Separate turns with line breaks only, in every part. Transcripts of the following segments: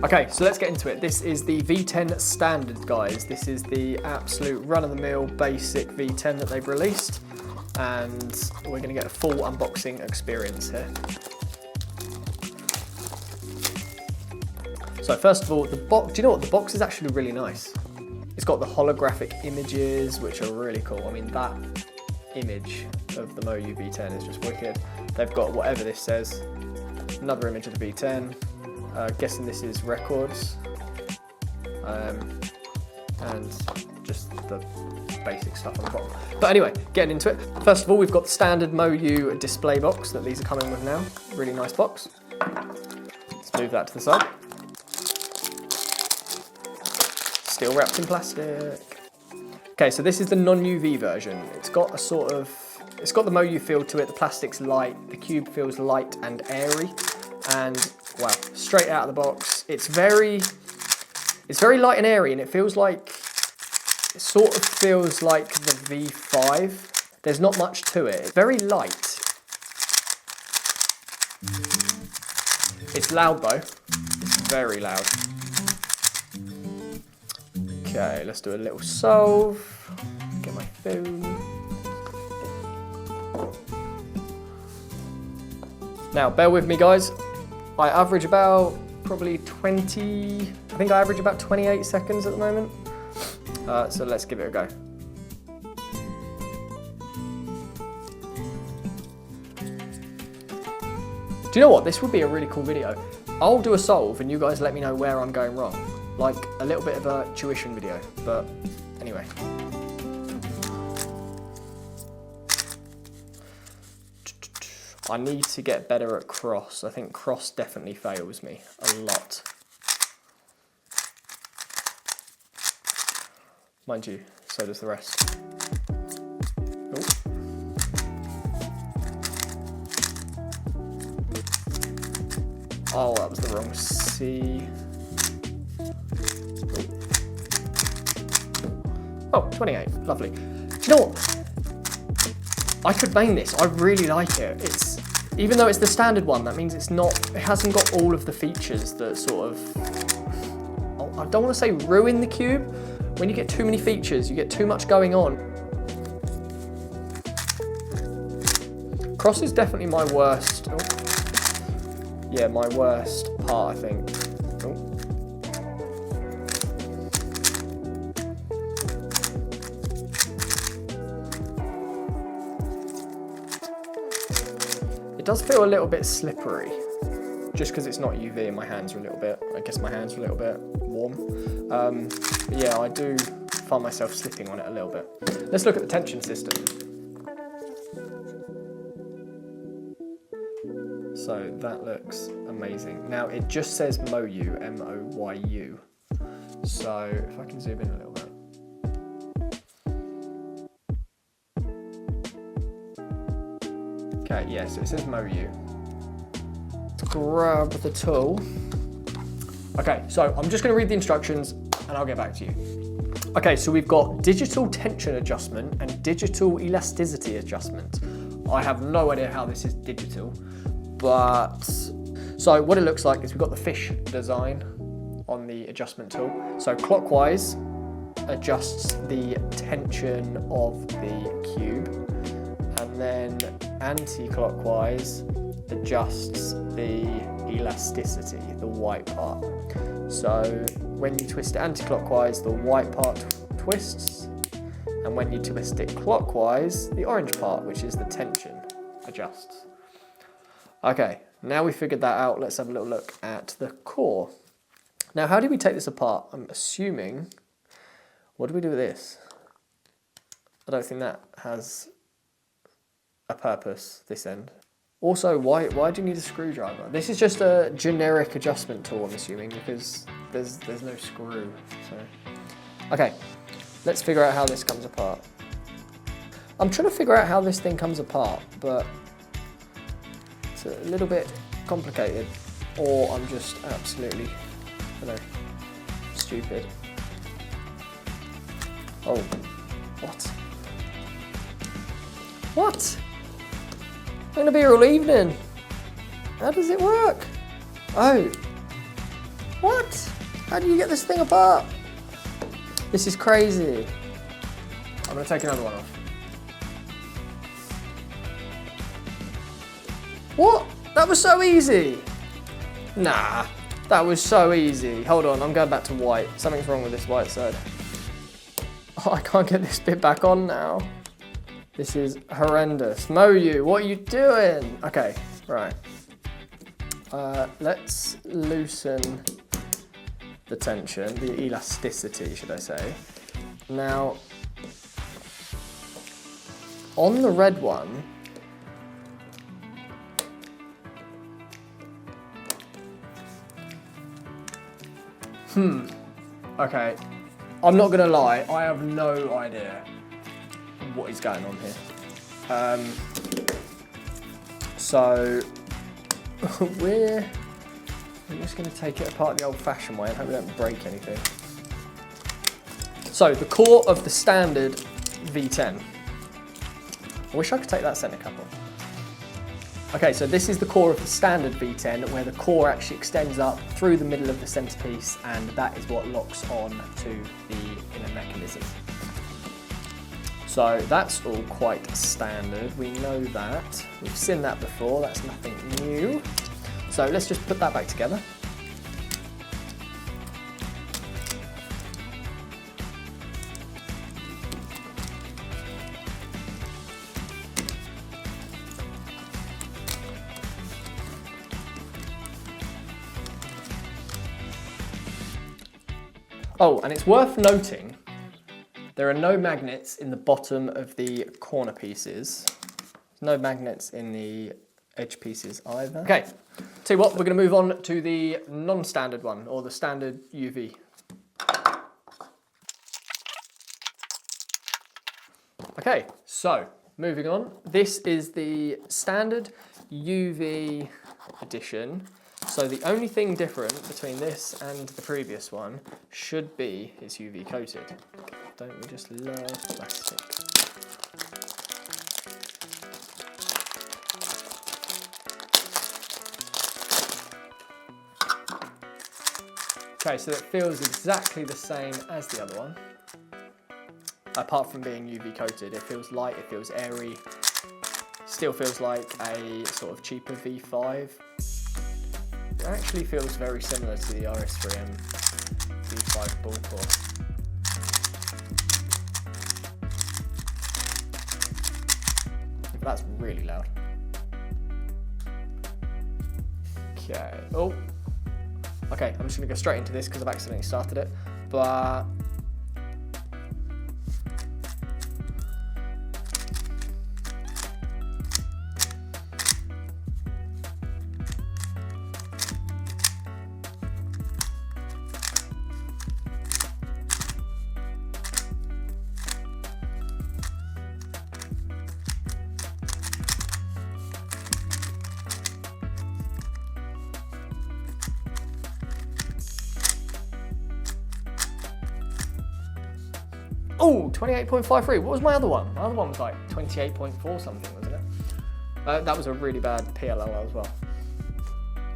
Okay, so let's get into it. This is the V10 standard, guys. This is the absolute run-of-the-mill basic V10 that they've released, and we're gonna get a full unboxing experience here. So first of all, the box, do you know what? The box is actually really nice. It's got the holographic images, which are really cool. I mean, that image of the MoYu V10 is just wicked. They've got whatever this says. Another image of the V10. Guessing this is records. And just the basic stuff on the bottom. But anyway, getting into it. First of all, we've got the standard MoYu display box that these are coming with now. Really nice box. Let's move that to the side. Still wrapped in plastic. Okay, so this is the non-UV version. It's got a sort of, it's got the MoYu feel to it. The plastic's light, the cube feels light and airy. And wow, straight out of the box. It's very light and airy, and it feels like, it sort of feels like the V5. There's not much to it. It's very light. It's loud though. It's very loud. Okay, let's do a little solve. Get my phone. Now, bear with me, guys. I average about probably 20, I think I average about 28 seconds at the moment. So let's give it a go. Do you know what? This would be a really cool video. I'll do a solve and you guys let me know where I'm going wrong. Like a little bit of a tuition video, but anyway. I need to get better at cross. I think cross definitely fails me a lot. Mind you, so does the rest. Oh, that was the wrong C. Oh, 28, lovely. Do you know what? I could main this, I really like it. It's, even though it's the standard one, that means it's not, it hasn't got all of the features that sort of, I don't want to say ruin the cube. When you get too many features, you get too much going on. Cross is definitely my worst, yeah, my worst part, I think. It does feel a little bit slippery, just because it's not UV and my hands are a little bit, I guess my hands are a little bit warm. But yeah, I do find myself slipping on it a little bit. Let's look at the tension system. So that looks amazing. Now it just says MoYu, M-O-Y-U. So if I can zoom in a little bit. Okay, yeah, so it says MoYu. Let's grab the tool. Okay, so I'm just gonna read the instructions and I'll get back to you. Okay, so we've got digital tension adjustment and digital elasticity adjustment. I have no idea how this is digital, but so what it looks like is we've got the fish design on the adjustment tool. So clockwise adjusts the tension of the cube, and then anti-clockwise adjusts the elasticity, the white part. So when you twist it anti-clockwise, the white part twists, and when you twist it clockwise, the orange part, which is the tension, adjusts. Okay, now we figured that out, let's have a little look at the core. Now, how do we take this apart? I'm assuming, what do we do with this? I don't think that has a purpose, this end. Also, why do you need a screwdriver? This is just a generic adjustment tool, I'm assuming, because there's no screw. So, okay, let's figure out how this comes apart. I'm trying to figure out how this thing comes apart, but it's a little bit complicated, or I'm just absolutely, I don't know, stupid. Oh, what? What? I'm gonna be here all evening. How does it work? Oh. What? How do you get this thing apart? This is crazy. I'm gonna take another one off. What? That was so easy. Nah, that was so easy. Hold on, I'm going back to white. Something's wrong with this white side. Oh, I can't get this bit back on now. This is horrendous. MoYu, what are you doing? Okay, right. Let's loosen the tension, the elasticity, should I say. Now, on the red one, okay, I'm not gonna lie, I have no idea what is going on here. So, I'm just gonna take it apart the old-fashioned way and hope we don't break anything. So, the core of the standard V10. I wish I could take that centre cap off. Okay, so this is the core of the standard V10, where the core actually extends up through the middle of the centerpiece, and that is what locks on to the inner mechanism. So that's all quite standard. We know that. We've seen that before. That's nothing new. So let's just put that back together. Oh, and it's worth noting, there are no magnets in the bottom of the corner pieces. No magnets in the edge pieces either. Okay, tell you what, we're gonna move on to the non-standard one, or the standard UV. Okay, so moving on. This is the standard UV edition. So the only thing different between this and the previous one should be it's UV coated. Don't we just love plastic? Okay, so it feels exactly the same as the other one. Apart from being UV coated, it feels light, it feels airy. Still feels like a sort of cheaper V5. It actually feels very similar to the RS3M V5 ball core. That's really loud. Okay, oh. Okay, I'm just gonna go straight into this because I've accidentally started it, but oh, 28.53. What was my other one? My other one was like 28.4 something, wasn't it? That was a really bad PLL as well.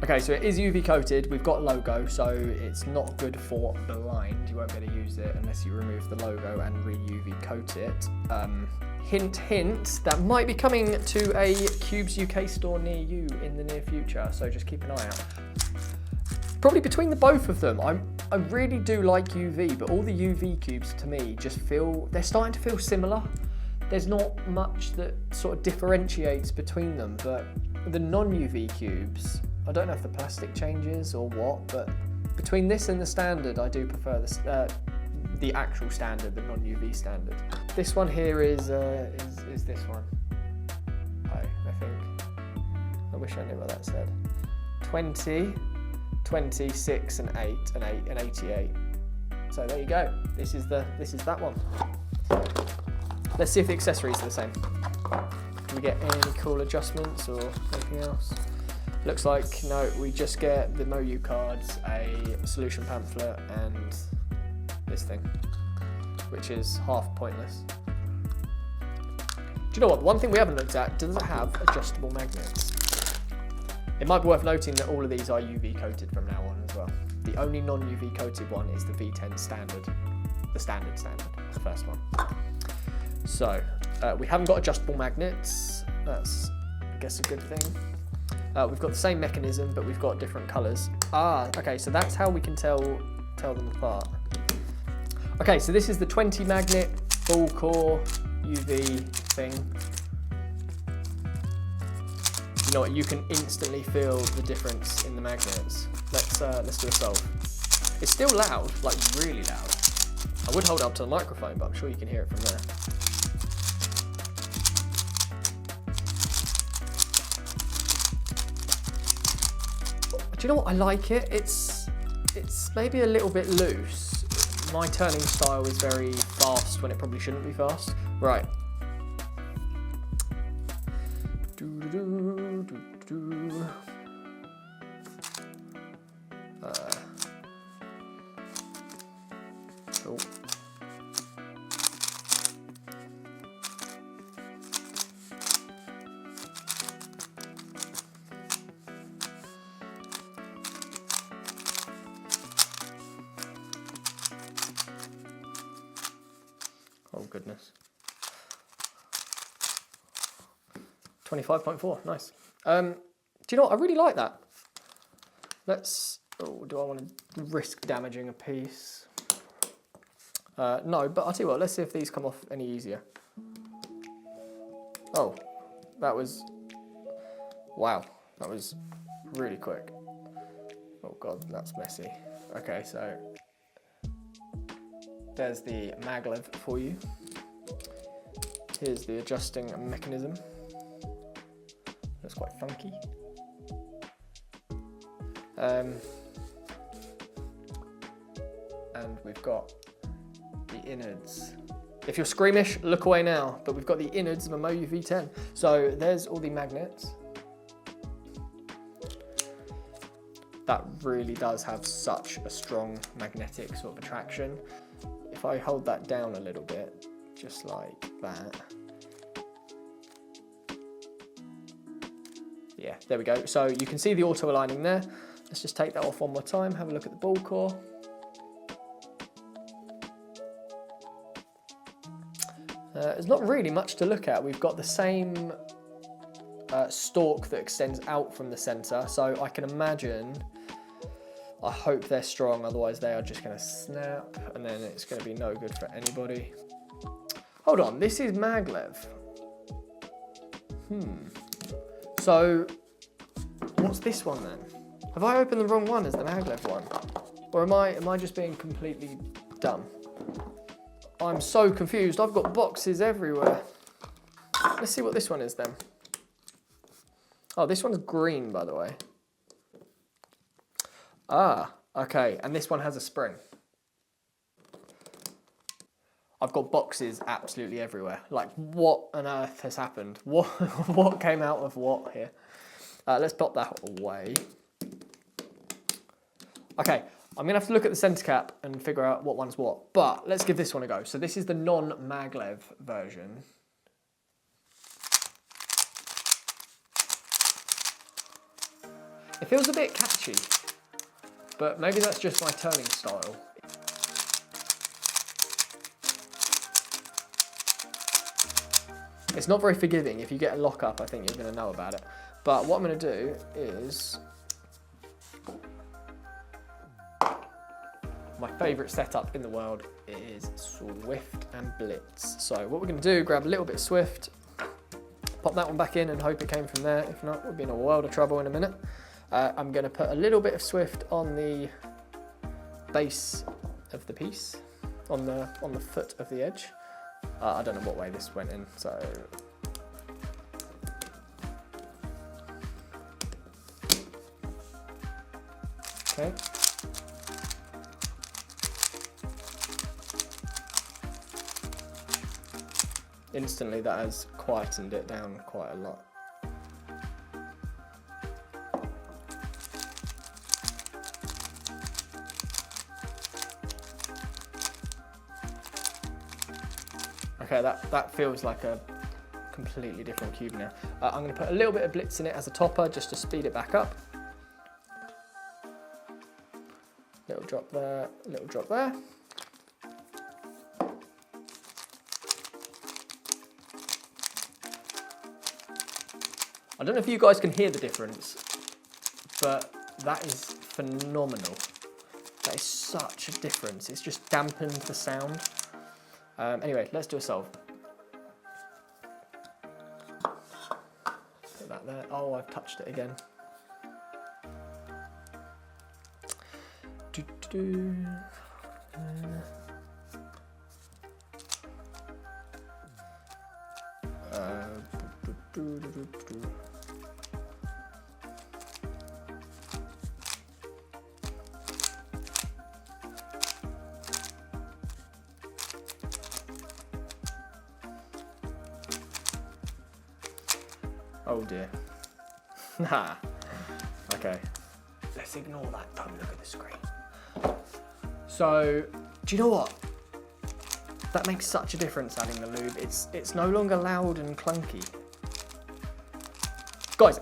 Okay, so it is UV coated. We've got logo, so it's not good for blind. You won't be able to use it unless you remove the logo and re-UV coat it. Hint, hint, that might be coming to a KewbzUK store near you in the near future, so just keep an eye out. Probably between the both of them, I really do like UV, but all the UV cubes to me just feel, they're starting to feel similar. There's not much that sort of differentiates between them, but the non-UV cubes, I don't know if the plastic changes or what, but between this and the standard, I do prefer the actual standard, the non-UV standard. This one here is this one. I think. I wish I knew what that said. 20, 26 and 8 and 8 and 88. So there you go. This is that one. Let's see if the accessories are the same. Do we get any cool adjustments or anything else? Looks like no, we just get the MoYu cards, a solution pamphlet and this thing, which is half pointless. Do you know what? The one thing we haven't looked at, does it have adjustable magnets? It might be worth noting that all of these are UV coated from now on as well. The only non-UV coated one is the V10 standard, the standard, the first one. So we haven't got adjustable magnets. That's, I guess, a good thing. We've got the same mechanism, but we've got different colors. Okay, so that's how we can tell them apart. Okay, so this is the 20 magnet full core UV thing. You know what? You can instantly feel the difference in the magnets. Let's do a solve. It's still loud, like really loud. I would hold it up to the microphone, but I'm sure you can hear it from there. Do you know what? I like it. It's maybe a little bit loose. My turning style is very fast when it probably shouldn't be fast. Right. Oh. Oh goodness. 25.4, nice. Do you know what? I really like that. Do I want to risk damaging a piece? No, but I'll tell you what, let's see if these come off any easier. Oh, wow, that was really quick. Oh God, that's messy. Okay, so there's the maglev for you. Here's the adjusting mechanism. That's quite funky. And we've got the innards. If you're squeamish, look away now, but we've got the innards of a MoYu V10. So there's all the magnets. That really does have such a strong magnetic sort of attraction. If I hold that down a little bit, just like that. Yeah, there we go. So you can see the auto aligning there. Let's just take that off one more time, have a look at the ball core. There's not really much to look at. We've got the same stalk that extends out from the center. So I can imagine, I hope they're strong, otherwise they are just gonna snap and then it's gonna be no good for anybody. Hold on, this is maglev. So what's this one then? Have I opened the wrong one as the maglev one? Or am I just being completely dumb? I'm so confused. I've got boxes everywhere. Let's see what this one is then. Oh, this one's green, by the way. Ah, okay. And this one has a spring. I've got boxes absolutely everywhere. Like, what on earth has happened? What came out of what here? Let's pop that away. Okay. I'm gonna have to look at the center cap and figure out what one's what, but let's give this one a go. So this is the non-maglev version. It feels a bit catchy, but maybe that's just my turning style. It's not very forgiving. If you get a lock-up, I think you're gonna know about it. But what I'm gonna do is, my favourite setup in the world is Swift and Blitz. So what we're going to do, grab a little bit of Swift, pop that one back in and hope it came from there. If not, we'll be in a world of trouble in a minute. I'm going to put a little bit of Swift on the base of the piece, on the foot of the edge. I don't know what way this went in, so... Okay. Instantly that has quietened it down quite a lot. Okay, that feels like a completely different cube now. I'm going to put a little bit of blitz in it as a topper just to speed it back up. Little drop there, little drop there. I don't know if you guys can hear the difference, but that is phenomenal. That is such a difference. It's just dampened the sound. Anyway, let's do a solve. Put that there. Oh, I've touched it again. Oh dear. Nah. Okay. Let's ignore that. Don't look at the screen. So, do you know what? That makes such a difference adding the lube. It's no longer loud and clunky. Guys,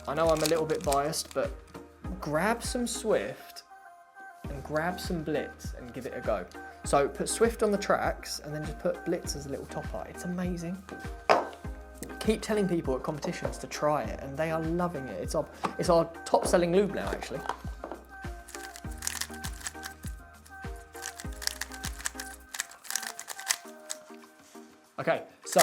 I know I'm a little bit biased, but grab some Swift and grab some Blitz and give it a go. So put Swift on the tracks and then just put Blitz as a little topper. It's amazing. Keep telling people at competitions to try it and they are loving it. It's our top selling lube now, actually. Okay, so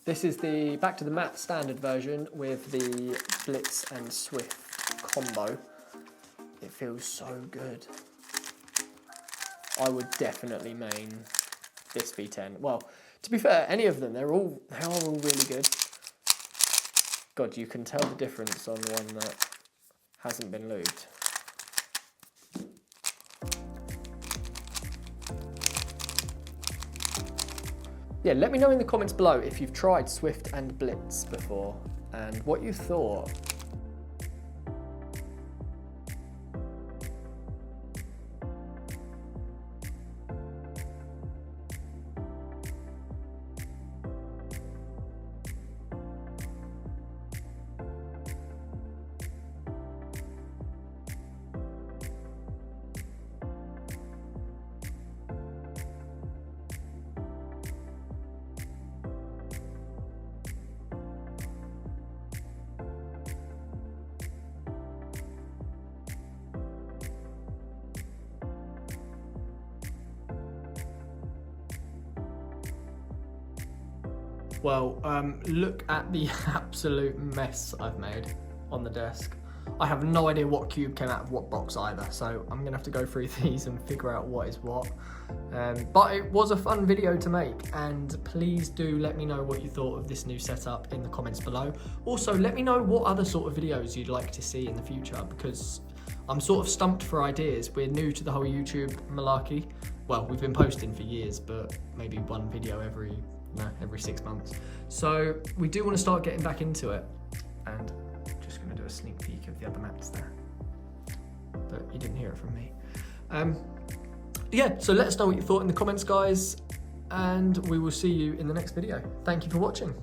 this is the back to the matte standard version with the Blitz and Swift combo. It feels so good. I would definitely main this V10. Well, to be fair, any of them, they are all really good. God, you can tell the difference on one that hasn't been lubed. Yeah, let me know in the comments below if you've tried Swift and Blitz before and what you thought. Well, look at the absolute mess I've made on the desk. I have no idea what cube came out of what box either, so I'm gonna have to go through these and figure out what is what. But it was a fun video to make, and please do let me know what you thought of this new setup in the comments below. Also, let me know what other sort of videos you'd like to see in the future, because I'm sort of stumped for ideas. We're new to the whole YouTube malarkey. Well, we've been posting for years, but maybe one video every 6 months. So we do want to start getting back into it, and just going to do a sneak peek of the other maps there, but you didn't hear it from me. Yeah, so let us know what you thought in the comments, guys, and we will see you in the next video. Thank you for watching.